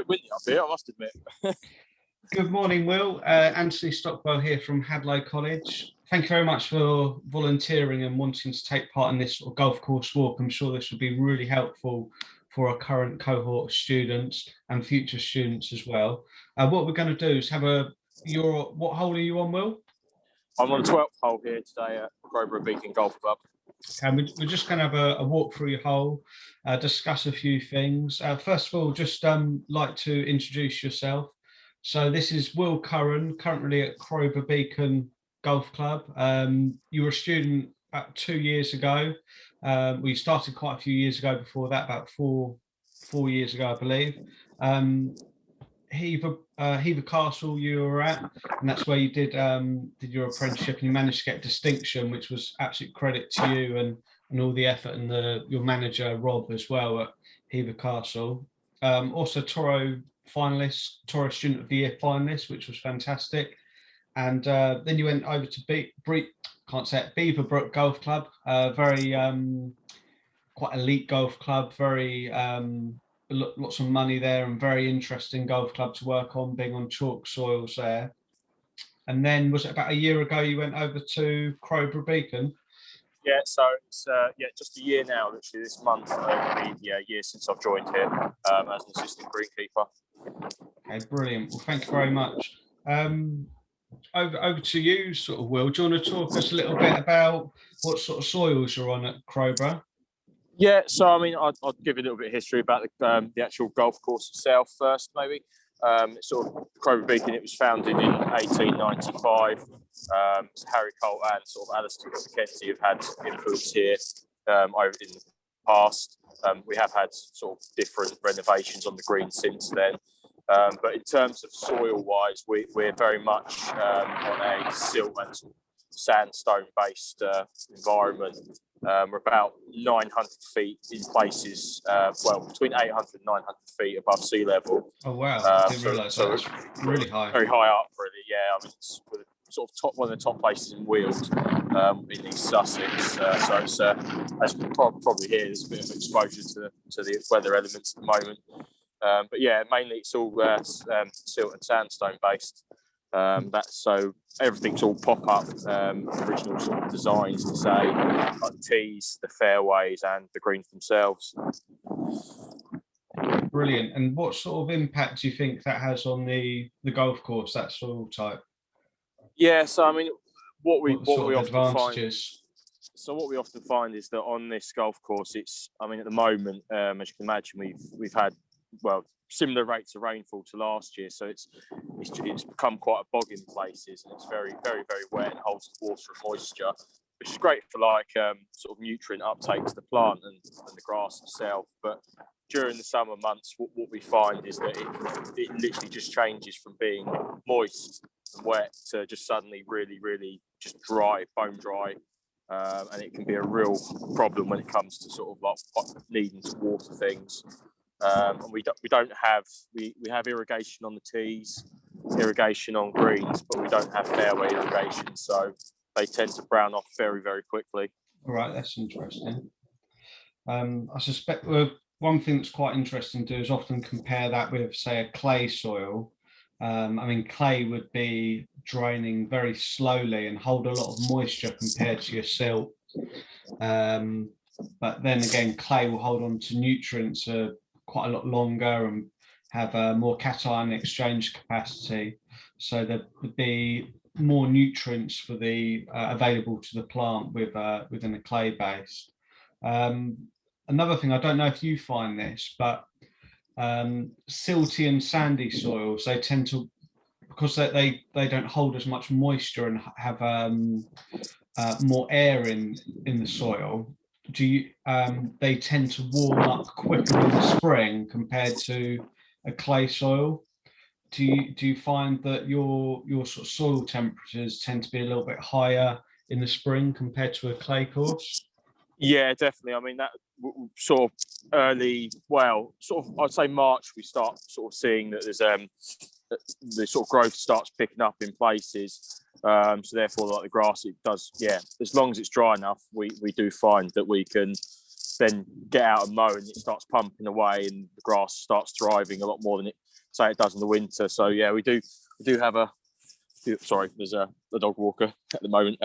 windy up here, I must admit. Good morning, Will. Anthony Stockwell here from Hadlow College. Thank you very much for volunteering and wanting to take part in this sort of golf course walk. I'm sure this will be really helpful for our current cohort of students and future students as well. What we're going to do is have what hole are you on, Will? I'm on the 12th hole here today at Crowborough Beacon Golf Club. And we're just going to have a walk through your hole, discuss a few things. First of all, just like to introduce yourself. So this is Will Curran, currently at Crowborough Beacon Golf Club. You were a student about 2 years ago. We started quite a few years ago before that, about four years ago, I believe. Hever Castle you were at, and that's where you did your apprenticeship, and you managed to get distinction, which was absolute credit to you and all the effort, and your manager Rob as well at Hever Castle. Also Toro finalist, Toro Student of the Year finalist, which was fantastic. And then you went over to Beaverbrook Golf Club, very quite elite golf club, very lots of money there, and very interesting golf club to work on, being on chalk soils there. And then was it about a year ago you went over to Crowborough Beacon? Yeah, so it's just a year now. Literally this month will be a year since I've joined here as an assistant greenkeeper. Okay, brilliant. Well, thank you very much. Over to you, sort of, Will. Do you want to talk us a little bit about what sort of soils you're on at Crowborough? Yeah, so I mean, I'll give you a little bit of history about the actual golf course itself first, maybe. Sort of Crowborough Beacon, it was founded in 1895. Harry Cole and sort of Alistair Mackenzie have had influence here over in the past. We have had sort of different renovations on the green since then. But in terms of soil-wise, we're very much on a silt and sandstone-based environment. We're about 900 feet in places, between 800 and 900 feet above sea level. Oh, wow. I didn't realise that. It's really high. Very high up, really, yeah. I mean, it's sort of one of the top places in Weald in East Sussex. So it's, as you can probably hear, there's a bit of exposure to the weather elements at the moment. But yeah, mainly it's all silt and sandstone based. So everything's all pop-up original sort of designs to say, like the tees, the fairways and the greens themselves. Brilliant. And what sort of impact do you think that has on the golf course, that soil type? Yeah, so I mean what we often find is that on this golf course, it's, I mean, at the moment, as you can imagine, we've had similar rates of rainfall to last year, so it's become quite a bog in places, and it's very, very, very wet and holds water and moisture, which is great for sort of nutrient uptake to the plant and the grass itself. But during the summer months, what we find is that it literally just changes from being moist and wet to just suddenly really, really just dry, bone dry. And it can be a real problem when it comes to sort of like needing to water things. And we have irrigation on the tees, irrigation on greens, but we don't have fairway irrigation, so they tend to brown off very, very quickly. All right, that's interesting. I suspect one thing that's quite interesting to do is often compare that with, say, a clay soil. I mean, clay would be draining very slowly and hold a lot of moisture compared to your silt. But then again, clay will hold on to nutrients quite a lot longer and have a more cation exchange capacity. So there would be more nutrients for available to the plant within a clay base. Another thing, I don't know if you find this, but silty and sandy soils, they tend to, because they don't hold as much moisture and have more air in the soil, they tend to warm up quicker in the spring compared to a clay soil. Do you find that your sort of soil temperatures tend to be a little bit higher in the spring compared to a clay course? Yeah, definitely. I mean, that sort of I'd say March, we start sort of seeing that there's the sort of growth starts picking up in places. So therefore, like the grass, it does, yeah, as long as it's dry enough, we do find that we can then get out and mow and it starts pumping away and the grass starts thriving a lot more than it does in the winter. So yeah, we do have there's a dog walker at the moment.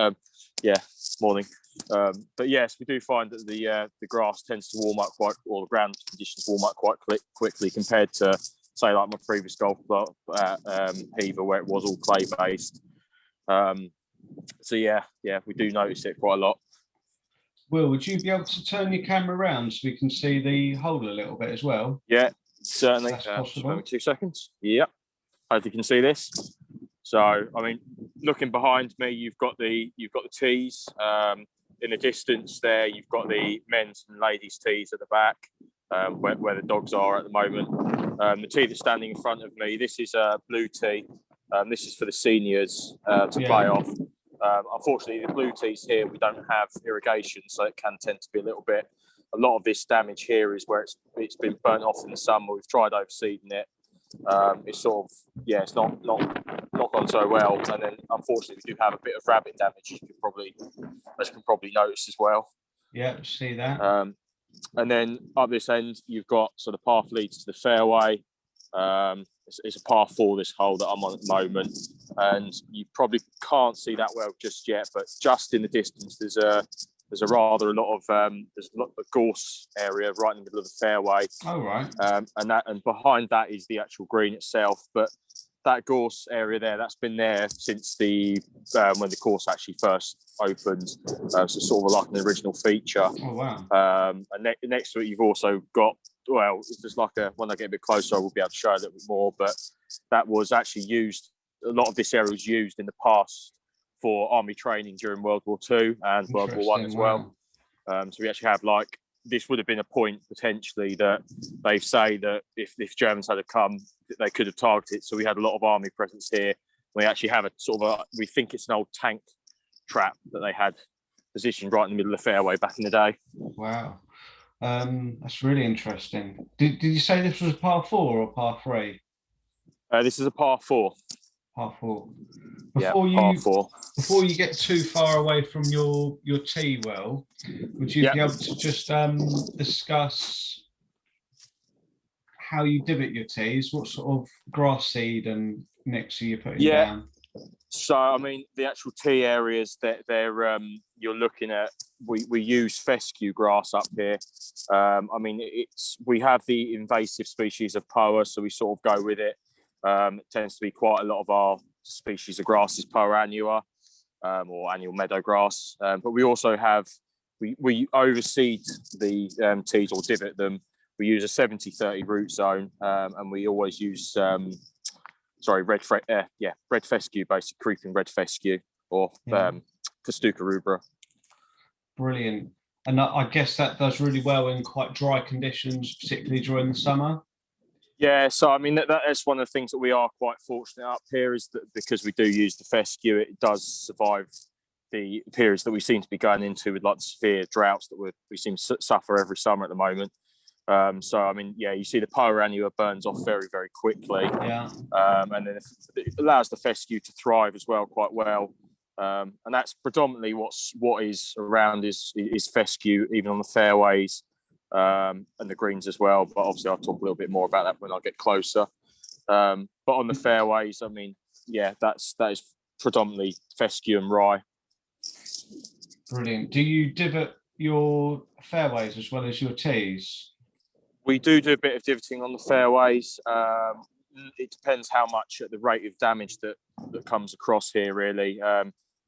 Morning. But yes, we do find that the grass tends to warm up or the ground conditions warm up quite quickly compared to, say, like my previous golf club at Hever, where it was all clay based. So we do notice it quite a lot. Will, would you be able to turn your camera around so we can see the hole a little bit as well? Yeah, certainly. That's possible. Just 2 seconds. Yep. Hope you can see this. So, I mean, looking behind me, you've got the tees. In the distance there, you've got the men's and ladies' tees at the back, where the dogs are at the moment. The tee that's standing in front of me, this is a blue tee. This is for the seniors to play off. Unfortunately, the blue tees here, we don't have irrigation, so it can tend to be a lot of this damage here is where it's been burnt off in the summer. We've tried overseeding it. It's sort of, it's not gone so well. And then unfortunately we do have a bit of rabbit damage, as you can probably notice as well. Yeah, see that. And then up this end, you've got the path leads to the fairway. It's a par 4, this hole that I'm on at the moment, and you probably can't see that well just yet, but just in the distance there's a lot of gorse area right in the middle of the fairway. Oh, right. And behind that is the actual green itself, but that gorse area there, that's been there since when the course actually first opened, so sort of like an original feature. Oh, wow. And next to it you've also got, well, it's just like when I get a bit closer I will be able to show a little bit more, but that was actually used, a lot of this area was used in the past for army training during World War II and World War I as well. So we actually have, this would have been a point potentially that they say that if Germans had come, they could have targeted. So we had a lot of army presence here. We actually have we think it's an old tank trap that they had positioned right in the middle of the fairway back in the day. Wow. That's really interesting. Did you say this was a par 4 or par 3? This is a par 4. Par 4. Par 4. Before you get too far away from your tee, Will, would you be able to just discuss how you divot your tees? What sort of grass seed and mix are you putting down? So, I mean, the actual tee areas that you're looking at, we use fescue grass up here. I mean, we have the invasive species of poa, so we sort of go with it. It tends to be quite a lot of our species of grass is poa annua, or annual meadow grass. But we also have, we overseed the tees or divot them. We use a 70-30 root zone, and we always use red fescue, basically creeping red fescue, or Festuca rubra. Brilliant. And I guess that does really well in quite dry conditions, particularly during the summer. Yeah, so I mean that's one of the things that we are quite fortunate up here, is that because we do use the fescue, it does survive the periods that we seem to be going into with the severe droughts that we seem to suffer every summer at the moment. So I mean, you see the poa annua burns off very, very quickly. Yeah. And then it allows the fescue to thrive as well quite well. And that's predominantly what is around is fescue, even on the fairways. And the greens as well, but obviously I'll talk a little bit more about that when I get closer. But on the fairways, I mean, that is predominantly fescue and rye. Brilliant. Do you divot your fairways as well as your tees? We do a bit of divoting on the fairways. It depends how much at the rate of damage that comes across here, really.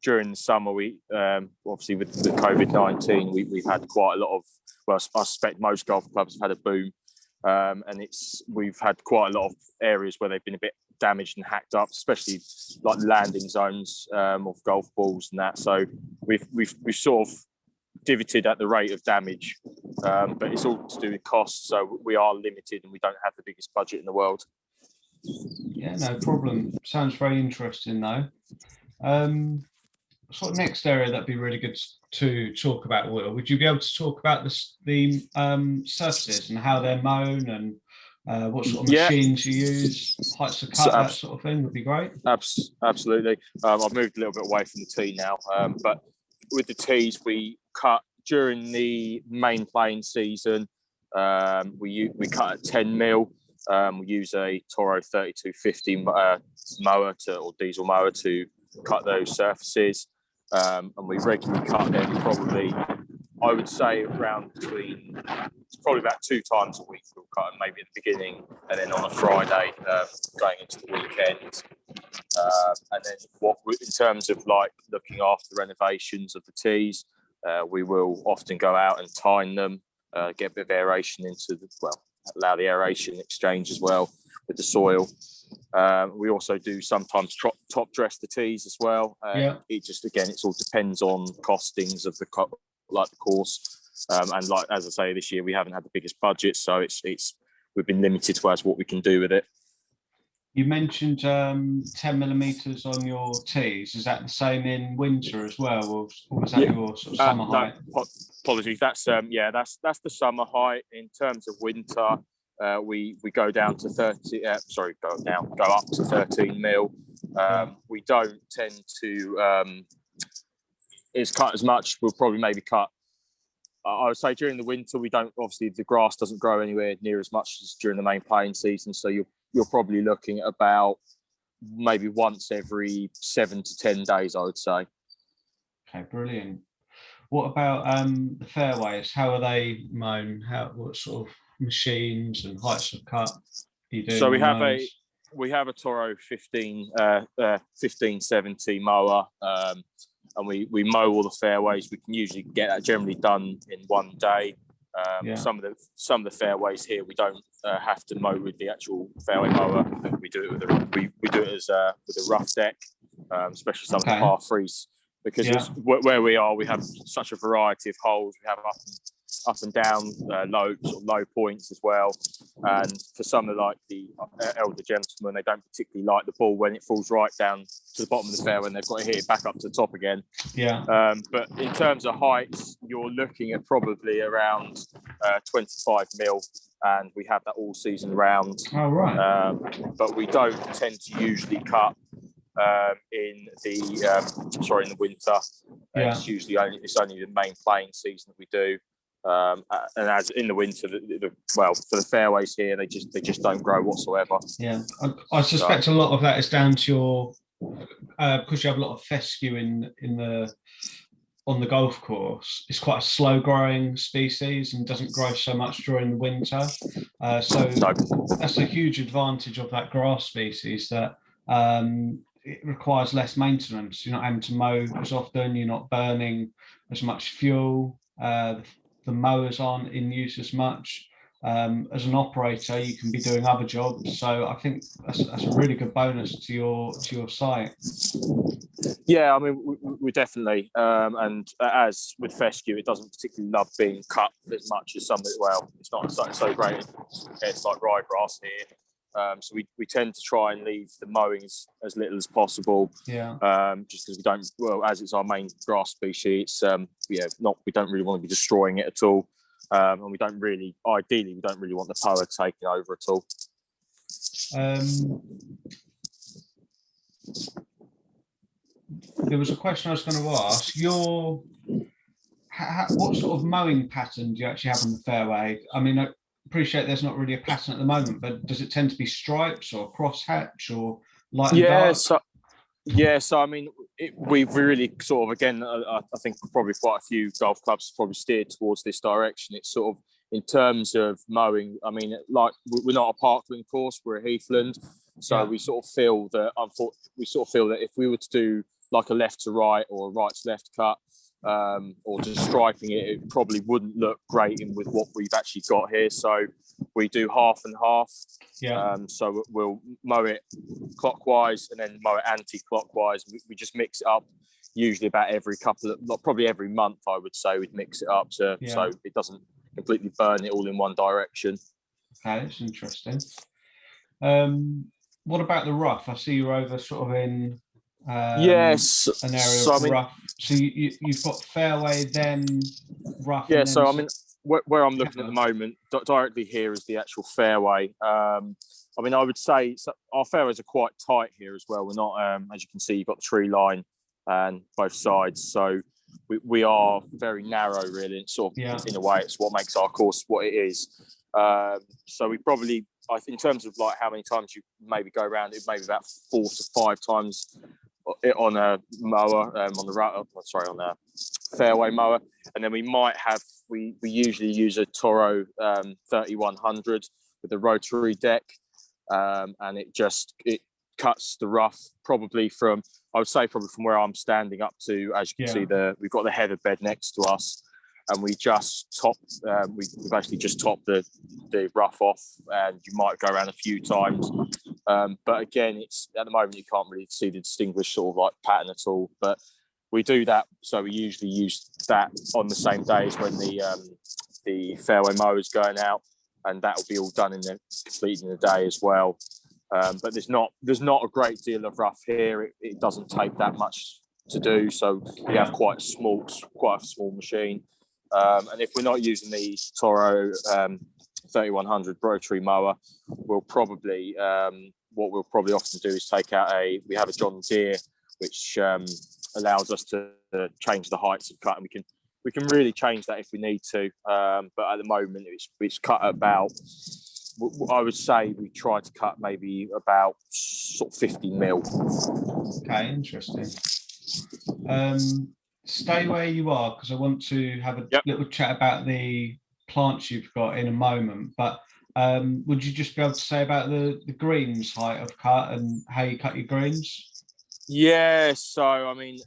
During the summer, we obviously with the COVID-19, we've had quite a lot of, well, I suspect most golf clubs have had a boom, and we've had quite a lot of areas where they've been a bit damaged and hacked up, especially like landing zones of golf balls and that. So we've sort of divoted at the rate of damage, but it's all to do with costs. So we are limited, and we don't have the biggest budget in the world. Yeah, no problem. Sounds very interesting, though. Sort of next area that'd be really good to talk about, Will. Would you be able to talk about the surfaces and how they're mown and what sort of machines you use, heights of cut, that sort of thing would be great. Absolutely. I've moved a little bit away from the tee now, but with the tees we cut during the main playing season, we cut at 10 mil. We use a Toro 3250 mower or diesel mower to cut those surfaces, and we regularly cut them probably, I would say, around between, it's probably about 2 times a week. We'll cut them maybe at the beginning and then on a Friday going into the weekend. And then in terms of like looking after the renovations of the tees, we will often go out and tine them, get a bit of aeration allow the aeration exchange as well with the soil. We also do sometimes top dress the tees as well. It just, again, it all depends on costings of the course. And like, as I say, this year we haven't had the biggest budget, so we've been limited to what we can do with it. You mentioned 10 millimeters on your tees. Is that the same in winter as well, or is that your sort of summer height? No, apologies. That's that's the summer height. In terms of winter, we go down to 30. Go up to 13 mil. We don't tend to cut as much. We'll probably maybe cut. I would say during the winter we don't. Obviously, the grass doesn't grow anywhere near as much as during the main playing season. So you're probably looking at about maybe once every 7 to 10 days, I would say. Okay, brilliant. What about the fairways? How are they mown? What sort of machines and heights of cut are you doing? So we have a Toro 1570 mower, and we mow all the fairways. We can usually get that generally done in one day. Some of the fairways here we don't have to mow with the actual fairway mower. We do it with with a rough deck, especially some of the par threes, because where we are, we have such a variety of holes. We have up and down low points as well, and for some of like the elder gentlemen, they don't particularly like the ball when it falls right down to the bottom of the fairway and they've got to hit it back up to the top again. But in terms of heights, you're looking at probably around 25 mil, and we have that all season round. But we don't tend to usually cut in the winter. It's usually only the main playing season that we do. And as in the winter, for the fairways here, they just don't grow whatsoever. I suspect a lot of that is down to your because you have a lot of fescue on the golf course. It's quite a slow growing species and doesn't grow so much during the winter. So that's a huge advantage of that grass species, that it requires less maintenance. You're not having to mow as often. You're not burning as much fuel. The mowers aren't in use as much. As an operator, you can be doing other jobs. So I think that's a really good bonus to your site. Yeah, I mean, we definitely, and as with fescue, it doesn't particularly love being cut as much as some. Well, it's not so great. It's like ryegrass here. So we tend to try and leave the mowing as little as possible. Just because we don't, as it's our main grass species, we don't really want to be destroying it at all. And we don't really want the power taking over at all. There was a question I was going to ask. What sort of mowing pattern do you actually have on the fairway? I mean, I appreciate there's not really a pattern at the moment, but does it tend to be stripes or crosshatch or light and dark? So I mean, we've really sort of, again, I think probably quite a few golf clubs probably steered towards this direction. It's sort of, in terms of mowing, I mean, like, we're not a parkland course, we're a heathland, so we sort of feel that if we were to do like a left to right or a right to left cut, or just striping it probably wouldn't look great with what we've actually got here. So we do half and half. So we'll mow it clockwise and then mow it anti-clockwise. We just mix it up usually about probably every month, I would say. We'd mix it up so it doesn't completely burn it all in one direction. Okay, that's interesting. What about the rough? I see you're over sort of in an area of rough. So you've got fairway, then rough. Yeah, so I mean, where I'm looking at the moment, directly here is the actual fairway. I mean, I would say our fairways are quite tight here as well. We're not, as you can see, you've got the tree line and both sides. So we are very narrow, really. And sort of, in a way, it's what makes our course what it is. So we probably, in terms of like how many times you maybe go around it, maybe about 4 to 5 times on a mower, on a fairway mower. And then we might have, we usually use a Toro 3100 with a rotary deck. And it cuts the rough probably from where I'm standing up to, as you can see, we've got the heather bed next to us, and we just we've actually just topped the rough off, and you might go around a few times. But again, it's at the moment you can't really see the distinguished sort of like pattern at all. But we do that, so we usually use that on the same day as when the fairway mower is going out, and that will be all done completed in a day as well. But there's not a great deal of rough here. It doesn't take that much to do, so we have quite a small machine. And if we're not using the Toro 3100 rotary mower, we'll probably what we'll probably often do is take out we have a John Deere, which allows us to change the heights of cut, and we can really change that if we need to. But at the moment, it's cut at about, I would say we try to cut maybe about sort of 50 mil. Okay, interesting. Stay where you are, because I want to have a little chat about the plants you've got in a moment. But would you just be able to say about the greens height of cut and how you cut your greens? Yeah, so I mean,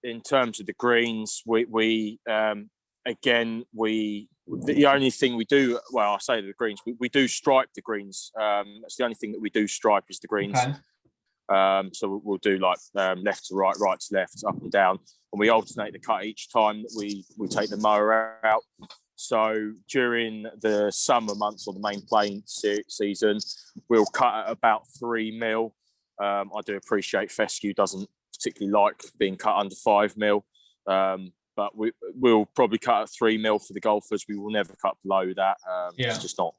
in terms of the greens, we the only thing we do, well, I say the greens, we do stripe the greens. That's the only thing that we do stripe is the greens. Okay. So we'll do like left to right, right to left, up and down, and we alternate the cut each time that we take the mower out. So during the summer months or the main playing season, we'll cut at about 3 mil. I do appreciate fescue doesn't particularly like being cut under 5 mil, but we'll probably cut at 3 mil for the golfers. We will never cut below that. It's just not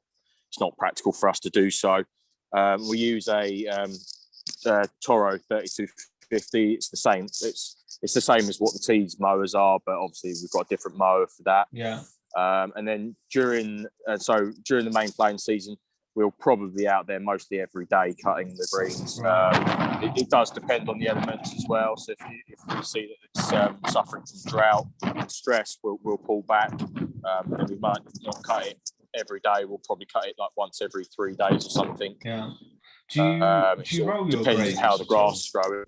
practical for us to do so. We use a Toro 3250. It's the same. It's the same as what the tees mowers are, but obviously we've got a different mower for that. Yeah. And then during the main playing season, we'll probably be out there mostly every day cutting the greens. It does depend on the elements as well. So if we see that it's suffering from drought and stress, we'll pull back. And we might not cut it every day. We'll probably cut it like once every 3 days or something. Yeah. Do you roll your greens? Depends how the grass is growing.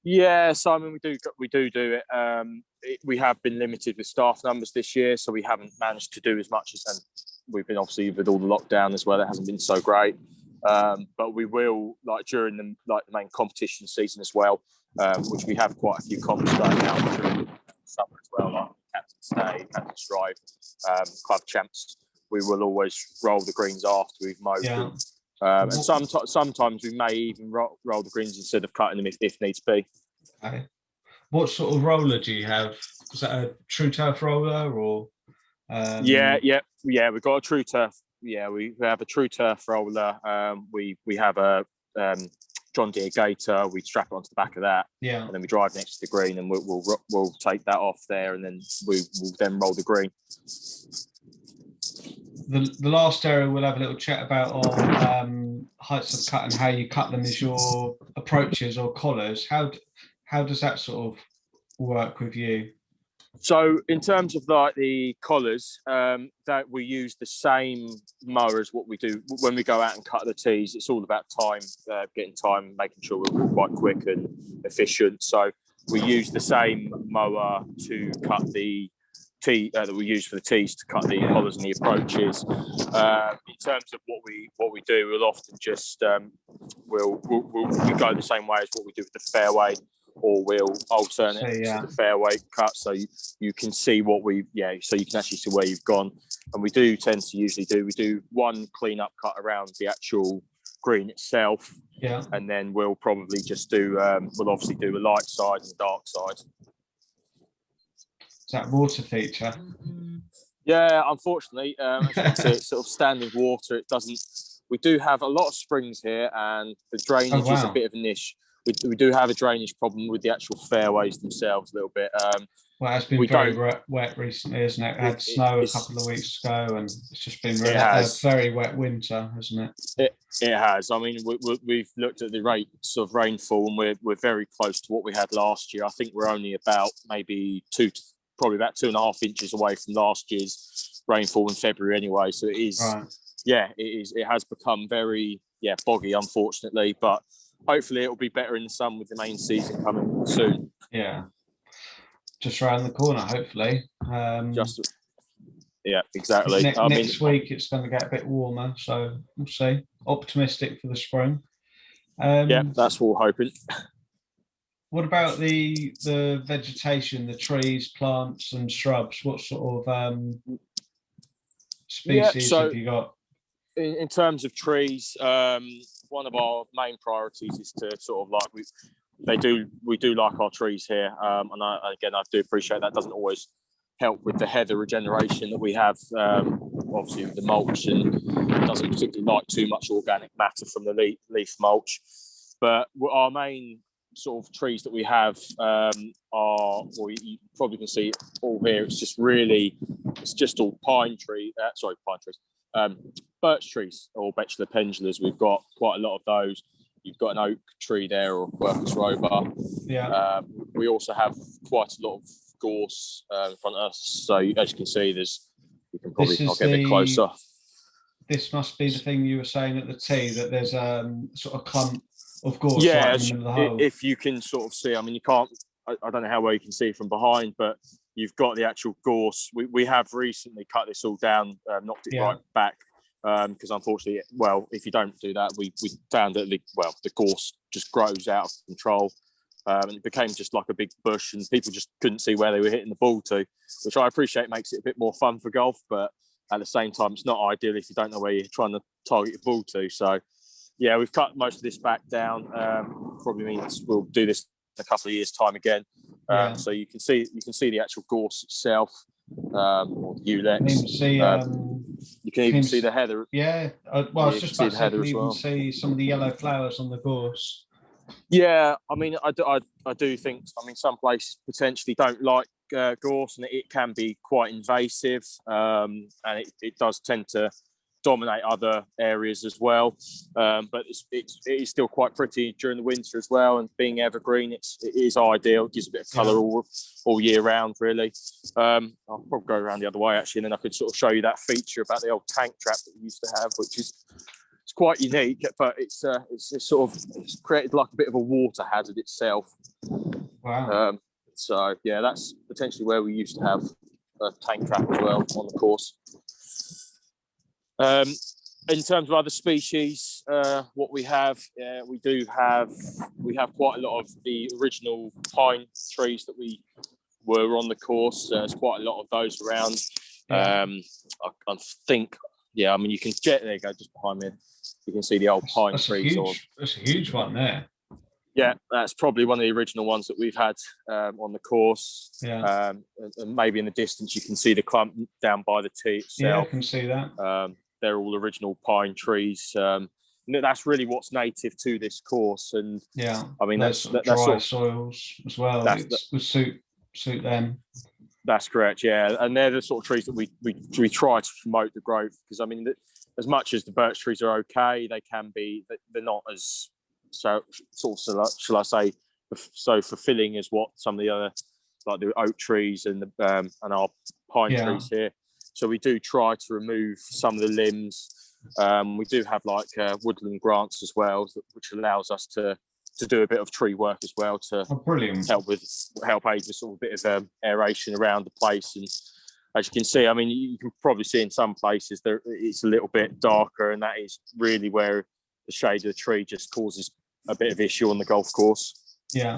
Yeah, so I mean, we do it. We have been limited with staff numbers this year, so we haven't managed to do as much as, and we've been obviously with all the lockdown as well. It hasn't been so great, but we will, like during the main competition season as well, which we have quite a few comps going out during the summer as well, like Captain's Day, Captain's Strive, Club Champs. We will always roll the greens after we've mowed them. And sometimes we may even roll the greens instead of cutting them if needs be. Okay. What sort of roller do you have? Is that a True Turf roller or? Yeah. We've got a True Turf. Yeah, we have a True Turf roller. We have a John Deere Gator. We strap it onto the back of that. Yeah. And then we drive next to the green, and we'll take that off there, and then we'll then roll the green. The last area we'll have a little chat about on heights of cut and how you cut them is your approaches or collars. How does that sort of work with you? So in terms of like the collars, that we use the same mower as what we do when we go out and cut the tees. It's all about time, getting time, making sure we're quite quick and efficient. So we use the same mower to cut the tee that we use for the tees to cut the collars and the approaches. In terms of what we do, we'll often just we'll go the same way as what we do with the fairway, or we'll alternate to the fairway cut, so you can see so you can actually see where you've gone. And we do tend to usually do one clean up cut around the actual green itself, and then we'll probably just we'll obviously do a light side and a dark side. Is that water feature? Yeah, unfortunately, as you can see, it's sort of standing water. It doesn't. We do have a lot of springs here, and the drainage is a bit of a niche. we do have a drainage problem with the actual fairways themselves a little bit. Well, it's been very wet recently, isn't it? It had snow a couple of weeks ago, and it's just been a very wet winter, hasn't it? It has. I mean, we've looked at the rates of rainfall, and we're very close to what we had last year. I think we're only about maybe probably about 2.5 inches away from last year's rainfall in February anyway. So it is, right. It has become very, boggy, unfortunately. But hopefully it'll be better in the sun with the main season coming soon. Yeah. Just around the corner, hopefully. Exactly. Next week it's going to get a bit warmer, so we'll see. Optimistic for the spring. That's what we're hoping. What about the vegetation, the trees, plants, and shrubs? What sort of species have you got? In terms of trees, one of our main priorities is to sort of like we do like our trees here, and I do appreciate that doesn't always help with the heather regeneration that we have. Obviously, with the mulch, and it doesn't particularly like too much organic matter from the leaf mulch. But our main sort of trees that we have you probably can see it all here. It's just all pine trees. Birch trees or Bachelor pendulas. We've got quite a lot of those. You've got an oak tree there, or Quercus robur. Yeah. We also have quite a lot of gorse in front of us. So as you can see, we can probably get a bit closer. This must be the thing you were saying at the tee, that there's sort of clump of gorse right in the middle of the hole. If you can sort of see, I mean, you can't. I don't know how well you can see from behind, but you've got the actual gorse. We have recently cut this all down, knocked it right back. Because unfortunately, if you don't do that, we found that the gorse just grows out of control, and it became just like a big bush, and people just couldn't see where they were hitting the ball to, which I appreciate makes it a bit more fun for golf, but at the same time, it's not ideal if you don't know where you're trying to target your ball to. So, we've cut most of this back down. Probably means we'll do this in a couple of years' time again. So you can see the actual gorse itself, or the ulex. You can even see the heather. Yeah, I was just about to say, you can even see some of the yellow flowers on the gorse. Yeah, I mean, I do think, I mean, some places potentially don't like gorse, and it can be quite invasive, and it does tend to dominate other areas as well. But it is still quite pretty during the winter as well, and being evergreen, it is ideal. It gives a bit of colour all year round, really. I'll probably go around the other way actually, and then I could sort of show you that feature about the old tank trap that we used to have, which is quite unique, but it's created like a bit of a water hazard itself. Wow. So that's potentially where we used to have a tank trap as well on the course. In terms of other species, what we have quite a lot of the original pine trees that we were on the course. There's quite a lot of those around. I think, I mean, you can there you go, just behind me. You can see the old pine trees. That's a huge one there. Yeah, that's probably one of the original ones that we've had on the course. Yeah. And maybe in the distance you can see the clump down by the tee itself. Yeah, I can see that. They're all original pine trees. That's really what's native to this course. And I mean, that's dry sort of soils as well. Would suit them. That's correct. Yeah, and they're the sort of trees that we try to promote the growth, because I mean, as much as the birch trees are okay, they can be. They're not as shall I say, so fulfilling as what some of the other, like the oak trees and our pine trees here. So we do try to remove some of the limbs. We do have like woodland grants as well, which allows us to do a bit of tree work as well to help aid with sort of a bit of aeration around the place. And as you can see, I mean, you can probably see in some places there it's a little bit darker, and that is really where the shade of the tree just causes a bit of issue on the golf course. Yeah.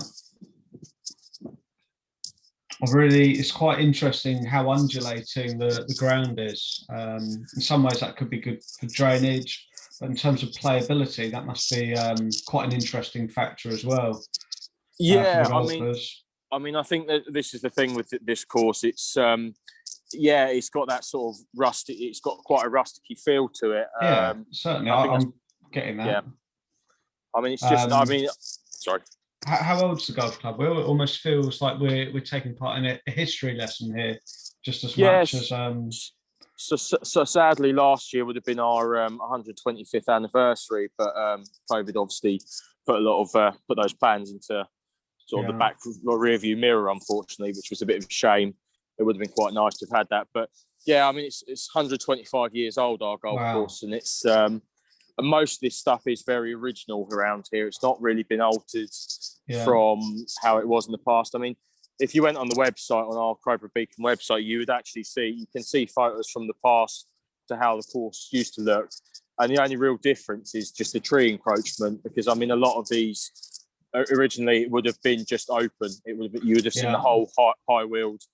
It's quite interesting how undulating the ground is. In some ways that could be good for drainage, but in terms of playability, that must be quite an interesting factor as well. Yeah, I mean, I think that this is the thing with this course. It's it's got that sort of rusty. It's got quite a rusticy feel to it. Yeah, certainly. I'm getting that. Yeah. I mean, it's just. Sorry. how old's the golf club? Well, it almost feels like we're taking part in a history lesson here, just as much as Yes. So sadly, last year would have been our 125th anniversary, but COVID obviously put a lot of put those plans into sort of the back rear view mirror, unfortunately, which was a bit of a shame. It would have been quite nice to have had that, but yeah, I mean it's 125 years old, our golf course, and it's and most of this stuff is very original around here. It's not really been altered from how it was in the past. I mean, if you went on the website, on our Crowborough Beacon website, you would actually you can see photos from the past to how the course used to look. And the only real difference is just the tree encroachment, because I mean, a lot of these originally it would have been just open. You would have seen the whole high wheeled.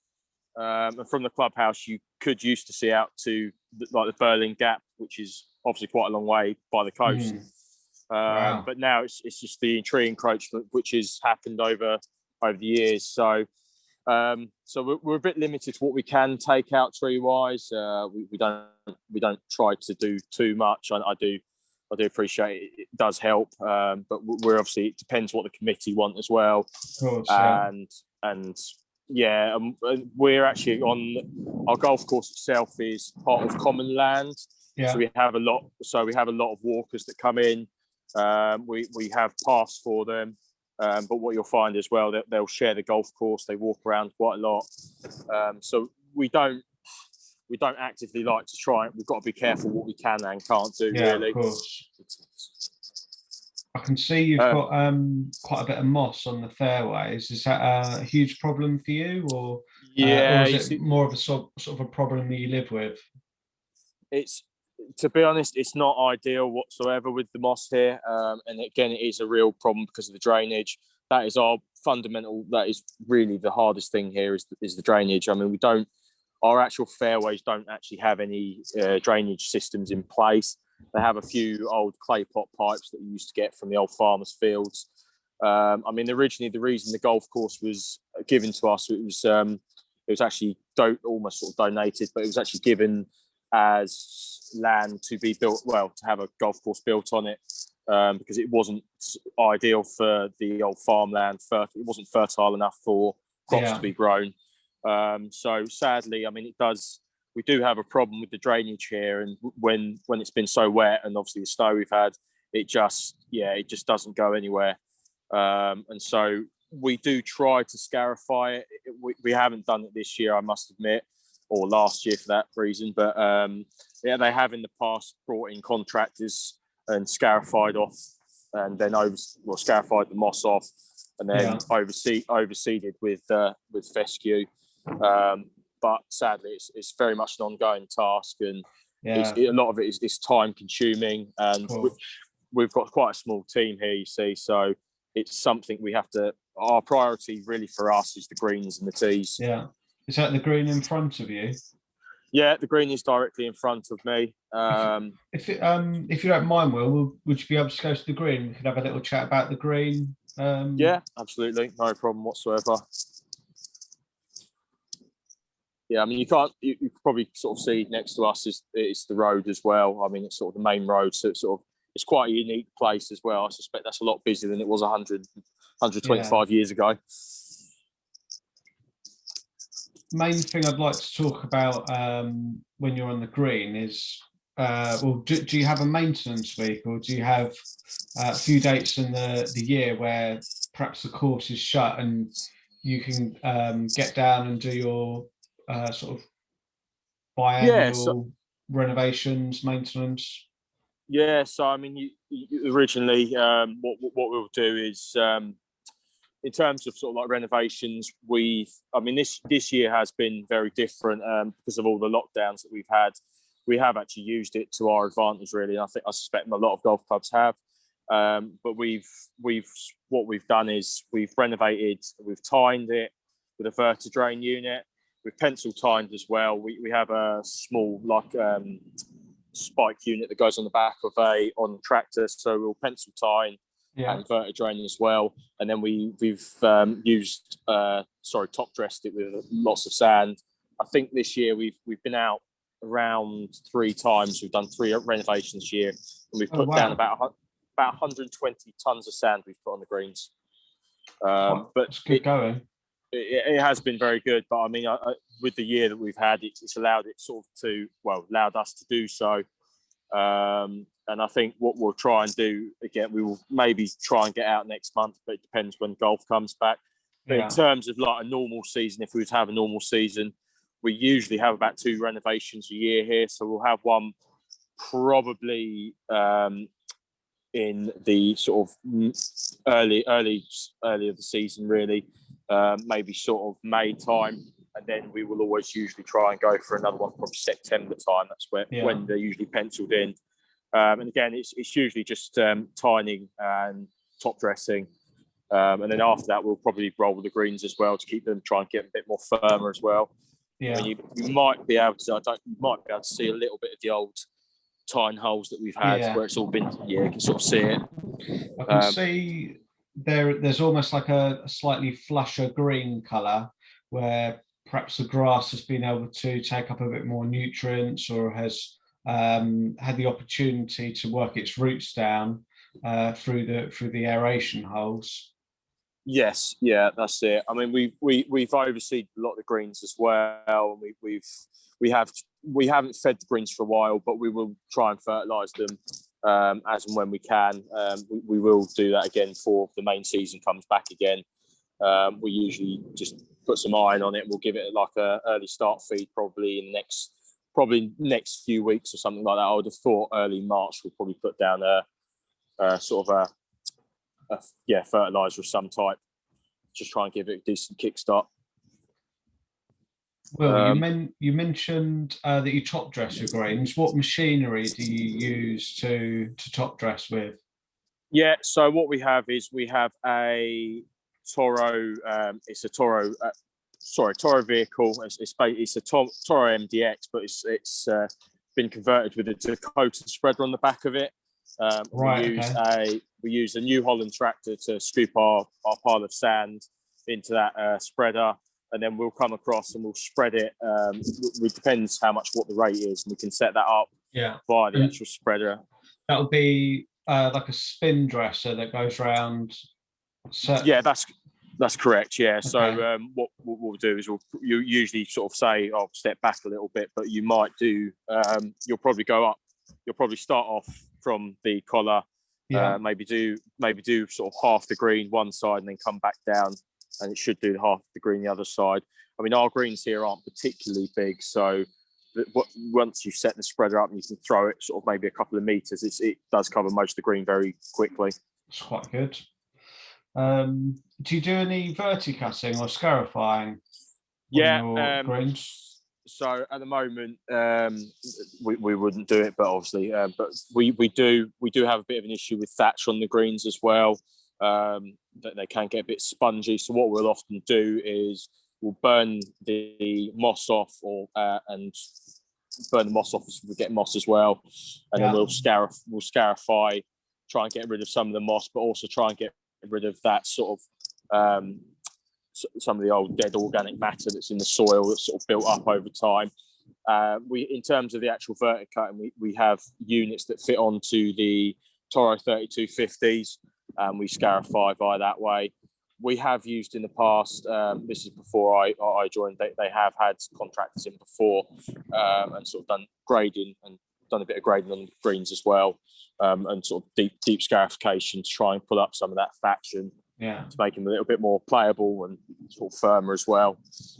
And from the clubhouse, you could used to see out to the Berlin Gap, which is obviously quite a long way by the coast. But now it's just the tree encroachment, which has happened over the years. So we're a bit limited to what we can take out tree wise. We don't try to do too much. I do appreciate it. It does help, but we're obviously, it depends what the committee want as well. Of course, and we're actually on our golf course itself is part of common land. So we have a lot of walkers that come in. We have paths for them. But what you'll find as well, that they'll share the golf course. They walk around quite a lot. So we don't actively like to try. We've got to be careful what we can and can't do. Really. Of course. I can see you've got quite a bit of moss on the fairways. Is that a huge problem for you, or is it more of a sort of a problem that you live with? To be honest, it's not ideal whatsoever with the moss here. And again, it is a real problem because of the drainage. That is our fundamental. That is really the hardest thing here is the drainage. I mean, our actual fairways don't actually have any drainage systems in place. They have a few old clay pot pipes that we used to get from the old farmers' fields. I mean, originally the reason the golf course was given to us, it was actually almost sort of donated, but it was actually given as land to be built, to have a golf course built on it, because it wasn't ideal for the old farmland. It wasn't fertile enough for crops to be grown. So sadly, I mean, we do have a problem with the drainage here, and when it's been so wet, and obviously the snow we've had, it just doesn't go anywhere. And so we do try to scarify it. We haven't done it this year, I must admit, or last year for that reason. But they have in the past brought in contractors and scarified off, and then scarified the moss off, and then overseeded with fescue. But sadly, it's very much an ongoing task, and a lot of it is time consuming, and we've got quite a small team here, you see, so it's something we have to. Our priority really for us is the greens and the tees. Yeah. Is that the green in front of you? Yeah, the green is directly in front of me. If you don't mind, Will, would you be able to go to the green? We could have a little chat about the green. Yeah, absolutely, no problem whatsoever. Yeah, I mean, you could probably sort of see next to us is the road as well. I mean, it's sort of the main road, so it's quite a unique place as well. I suspect that's a lot busier than it was 125 years ago. Main thing I'd like to talk about when you're on the green is, do you have a maintenance week, or do you have a few dates in the year where perhaps the course is shut and you can get down and do your sort of biannual renovations, maintenance? Yeah, so I mean, you originally, what we'll do is, in terms of sort of like renovations, this year has been very different because of all the lockdowns that we've had. We have actually used it to our advantage, really. I suspect a lot of golf clubs have. But what we've done is we've renovated, we've tined it with a vertidrain unit. We've pencil tined as well. We have a small spike unit that goes on the back of on the tractor, so we'll pencil tine and vertidrain as well. And then we've top dressed it with lots of sand. I think this year we've been out around 3 times. We've done 3 renovations this year, and we've put down about 120 tons of sand we've put on the greens. But it's good going. It has been very good. But I mean, with the year that we've had, it's allowed it sort of allowed us to do so. And I think what we'll try and do again, we will maybe try and get out next month, but it depends when golf comes back. But in terms of like a normal season, if we were to have a normal season, we usually have about 2 renovations a year here. So we'll have one probably in the sort of early of the season, really, maybe sort of May time, and then we will always usually try and go for another one probably September time. That's when they're usually penciled in. And again, it's usually just tining and top dressing, and then after that we'll probably roll the greens as well to keep them, try and get a bit more firmer as well. Yeah, I mean, you might be able to. You might be able to see a little bit of the old tine holes that we've had where it's all been. Yeah, you can sort of see it. I can see there's almost like a slightly flusher green colour where perhaps the grass has been able to take up a bit more nutrients, or has had the opportunity to work its roots down through the aeration holes. Yes, yeah, that's it. I mean, we've overseed a lot of the greens as well. We haven't fed the greens for a while, but we will try and fertilise them as and when we can. We will do that again before the main season comes back again. We usually just put some iron on it. We'll give it like a early start feed probably in the next few weeks or something like that. I would have thought early March we'll probably put down a sort of a fertilizer of some type, just try and give it a decent kickstart. Well, you mentioned that you top dress your greens. What machinery do you use to top dress with? Yeah, so what we have is a Toro. It's a Toro. Toro vehicle. It's a Toro MDX, but it's been converted with a Dakota spreader on the back of it. We use a New Holland tractor to scoop our pile of sand into that spreader, and then we'll come across and we'll spread it. It depends what the rate is, and we can set that up via the actual spreader. That would be like a spin dresser that goes around. Yeah, that's correct. Yeah. Okay. So what we'll do is you usually sort of say, "I'll step back a little bit," but you might do. You'll probably go up. You'll probably start off from the collar. Maybe do sort of half the green one side and then come back down, and it should do half the green the other side. I mean, our greens here aren't particularly big, so once you set the spreader up and you can throw it sort of maybe a couple of meters, it does cover most of the green very quickly. It's quite good. Do you do any verticutting or scarifying? Greens? So at the moment, we wouldn't do it, but obviously, but we do have a bit of an issue with thatch on the greens as well. That they can get a bit spongy. So what we'll often do is we'll burn the moss off, and burn the moss off so we get moss as well, and then we'll scarify, try and get rid of some of the moss, but also try and get rid of that sort of some of the old dead organic matter that's in the soil that's sort of built up over time. In terms of the actual verticutting, we have units that fit onto the Toro 3250s, and we scarify via that way. We have used in the past, this is before I joined, they have had contractors in before, and sort of done grading and done a bit of grading on the greens as well, and sort of deep scarification to try and pull up some of that thatch and to make them a little bit more playable and sort of firmer as well.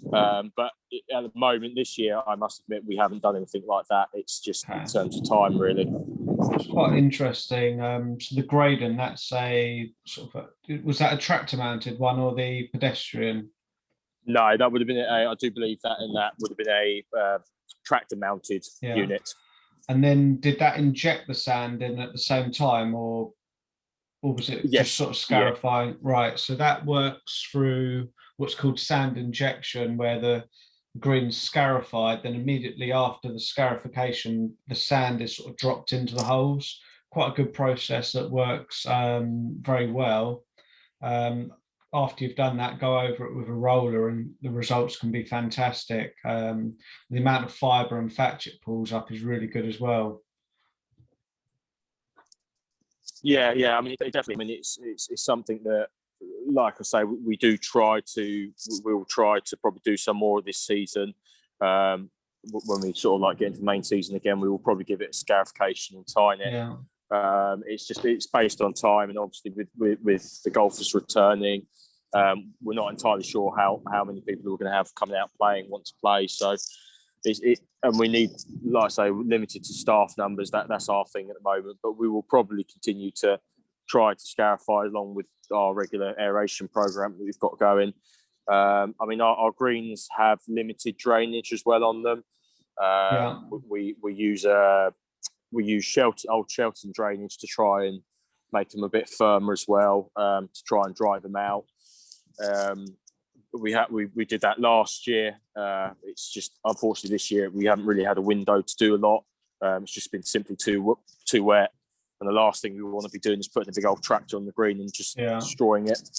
But at the moment this year, I must admit, we haven't done anything like that. It's just in terms of time, really. It's quite interesting. So the grading, that's a sort of was that a tractor mounted one or the pedestrian? No, that would have been I do believe that would have been a tractor mounted unit. And then did that inject the sand in at the same time, or was it just sort of scarifying? Yeah. Right, so that works through what's called sand injection, where the green's scarified, then immediately after the scarification, the sand is sort of dropped into the holes. Quite a good process that works very well. After you've done that, go over it with a roller and the results can be fantastic. The amount of fibre and thatch it pulls up is really good as well. Yeah. I mean, definitely. I mean, it's something that like I say, we do we'll try to probably do some more this season. When we sort of like get into the main season again, we will probably give it a scarification and tie it. Yeah. It's based on time, and obviously with the golfers returning, we're not entirely sure how many people we're going to have coming out playing, want to play. So and we need, like I say, limited to staff numbers. That's our thing at the moment. But we will probably continue to try to scarify along with our regular aeration program that we've got going. I mean, our greens have limited drainage as well on them. We use old Shelton drainage to try and make them a bit firmer as well, to try and dry them out. We did that last year. It's just, unfortunately, this year we haven't really had a window to do a lot. It's just been simply too wet. And the last thing we want to be doing is putting a big old tractor on the green and just destroying it.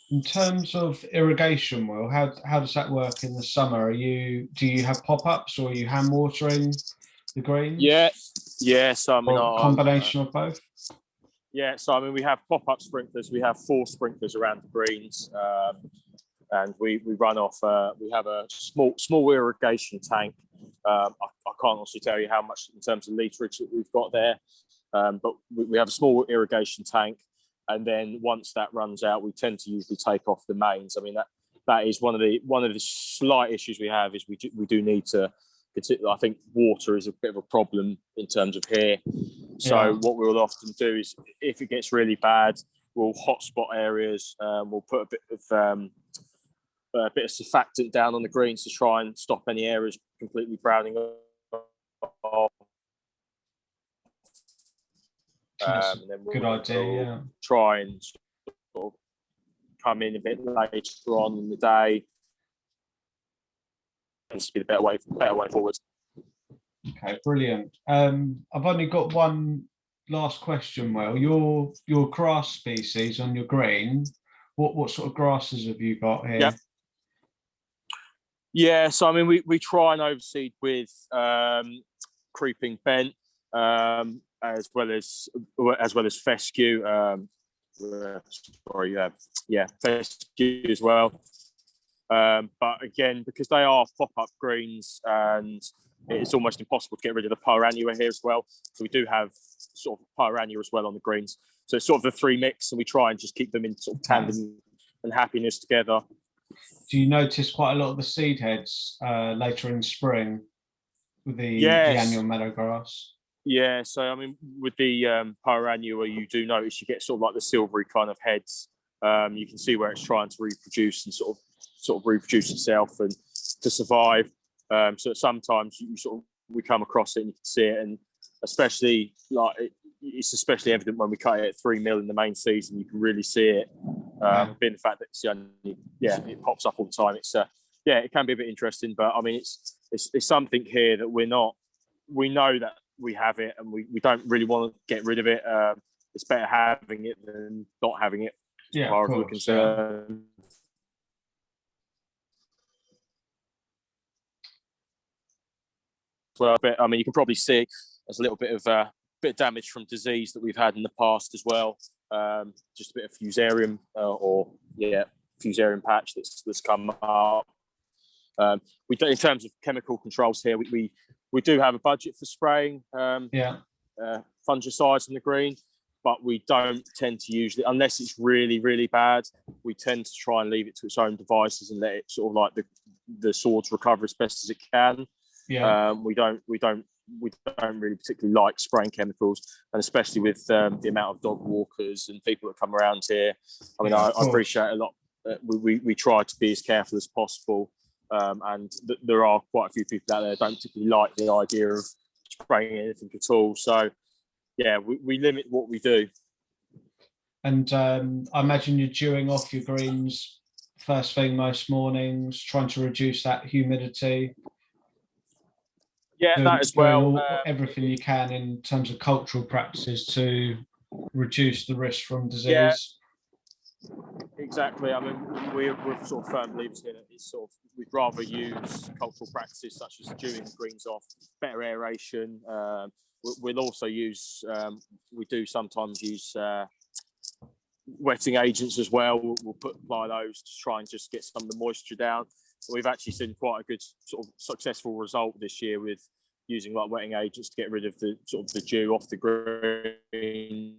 In terms of irrigation, Will, how does that work in the summer? Do you have pop-ups, or are you hand watering the greens? Yeah. So I mean, or a combination of both. Yeah. So I mean, we have pop-up sprinklers. We have 4 sprinklers around the greens, and we run off. We have a small irrigation tank. I can't honestly tell you how much in terms of literage that we've got there, but we have a small irrigation tank. And then once that runs out, we tend to usually take off the mains. I mean, that is one of the slight issues we have is we do need to. I think water is a bit of a problem in terms of here. So what we'll often do is, if it gets really bad, we'll hotspot areas. We'll put a bit of surfactant down on the greens to try and stop any areas completely browning off. And then good idea. Try and sort of come in a bit later on in the day. Tends to be the better way forward. Okay, brilliant. I've only got one last question, Will. Your grass species on your green, what sort of grasses have you got here? Yeah, so I mean, we try and overseed with creeping bent, as well as fescue. Fescue as well. But again, because they are pop-up greens, and it's almost impossible to get rid of the Pomerania here as well. So we do have sort of Pomerania as well on the greens. So it's sort of the 3 mix, and we try and just keep them in sort of tandem and happiness together. Do you notice quite a lot of the seed heads later in spring with the annual meadowgrass? Yeah, so I mean, with the Pomerania, you do notice you get sort of like the silvery kind of heads. You can see where it's trying to reproduce and sort of reproduce itself and to survive. So sometimes we come across it and you can see it, and especially it's especially evident when we cut it at 3 mil in the main season. You can really see it. Being the fact that it pops up all the time. It's it can be a bit interesting, but I mean, it's something here that we know that we have it, and we don't really want to get rid of it. It's better having it than not having it, as far as we're concerned. Well, but I mean, you can probably see there's a little bit of damage from disease that we've had in the past as well. Just a bit of fusarium fusarium patch that's come up. We do, in terms of chemical controls here, we do have a budget for spraying fungicides in the green, but we don't tend to usually, unless it's really, really bad, we tend to try and leave it to its own devices and let it sort of like the swords recover as best as it can. We don't really particularly like spraying chemicals, and especially with the amount of dog walkers and people that come around here. I mean, I appreciate a lot. We try to be as careful as possible. And there are quite a few people out there that don't particularly like the idea of spraying anything at all. So, we limit what we do. And I imagine you're dewing off your greens first thing most mornings, trying to reduce that humidity. Yeah, that as well. Everything you can in terms of cultural practices to reduce the risk from disease. Exactly. I mean, we're sort of firm believers here that we'd rather use cultural practices such as dewing the greens off, better aeration. We'll also use, we do sometimes use wetting agents as well. We'll apply those to try and just get some of the moisture down. We've actually seen quite a good sort of successful result this year with using like wetting agents to get rid of the sort of the dew off the green.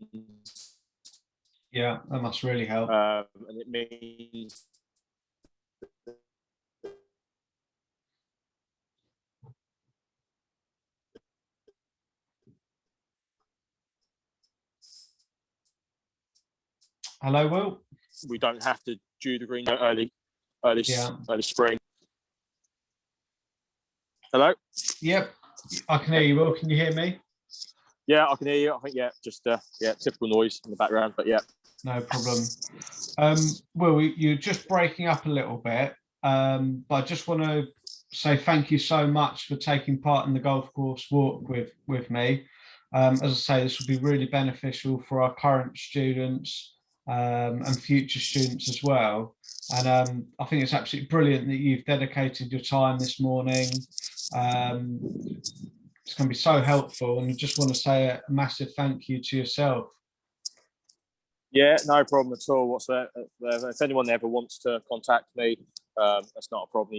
Yeah, that must really help. And it means Hello, Will. we don't have to dew the green early spring. Hello? Yep, I can hear you, Will. Can you hear me? Yeah, I can hear you. I think, just typical noise in the background, but yeah. No problem. Will, you're just breaking up a little bit, but I just want to say thank you so much for taking part in the golf course walk with me. As I say, this will be really beneficial for our current students and future students as well. And I think it's absolutely brilliant that you've dedicated your time this morning. It's going to be so helpful, and I just want to say a massive thank you to yourself. Yeah, no problem at all. If anyone ever wants to contact me, that's not a problem.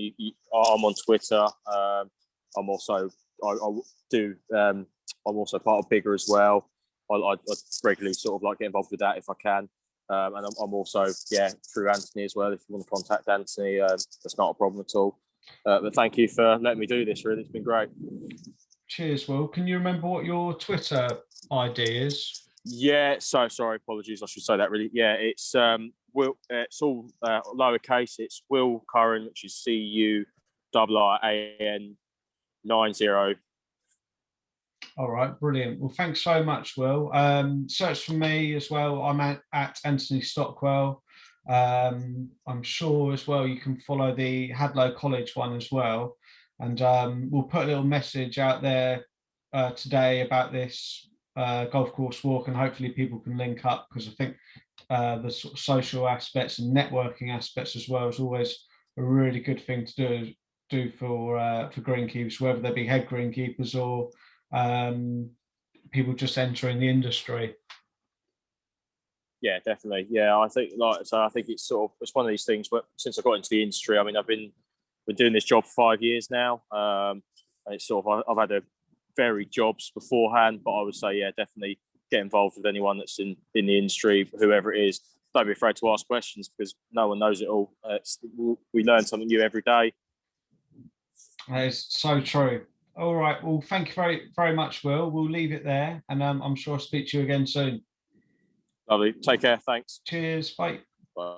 I'm on Twitter. I'm also part of Bigger as well. I regularly sort of like get involved with that if I can. And I'm also through Anthony as well. If you want to contact Anthony, that's not a problem at all. But thank you for letting me do this. Really, it's been great. Cheers, Will. Can you remember what your Twitter ID is? Yeah, so sorry, apologies. I should say that really. Yeah, it's Will. It's all lowercase. It's Will Curran, which is CURRAN 90. All right, brilliant. Well, thanks so much, Will. Search for me as well. I'm at Anthony Stockwell. I'm sure as well you can follow the Hadlow College one as well. And we'll put a little message out there today about this golf course walk, and hopefully people can link up, because I think the sort of social aspects and networking aspects as well is always a really good thing to do for greenkeepers, whether they be head greenkeepers or people just entering the industry. Yeah, definitely. Yeah, I think I think it's one of these things. But since I got into the industry, I mean, I've been doing this job for 5 years now. And it's sort of I've had a varied jobs beforehand, but I would say definitely get involved with anyone that's in the industry, whoever it is. Don't be afraid to ask questions, because no one knows it all. We learn something new every day. That is so true. All right. Well, thank you very, very much, Will. We'll leave it there, and I'm sure I'll speak to you again soon. Lovely. Take care. Thanks. Cheers. Bye. Bye.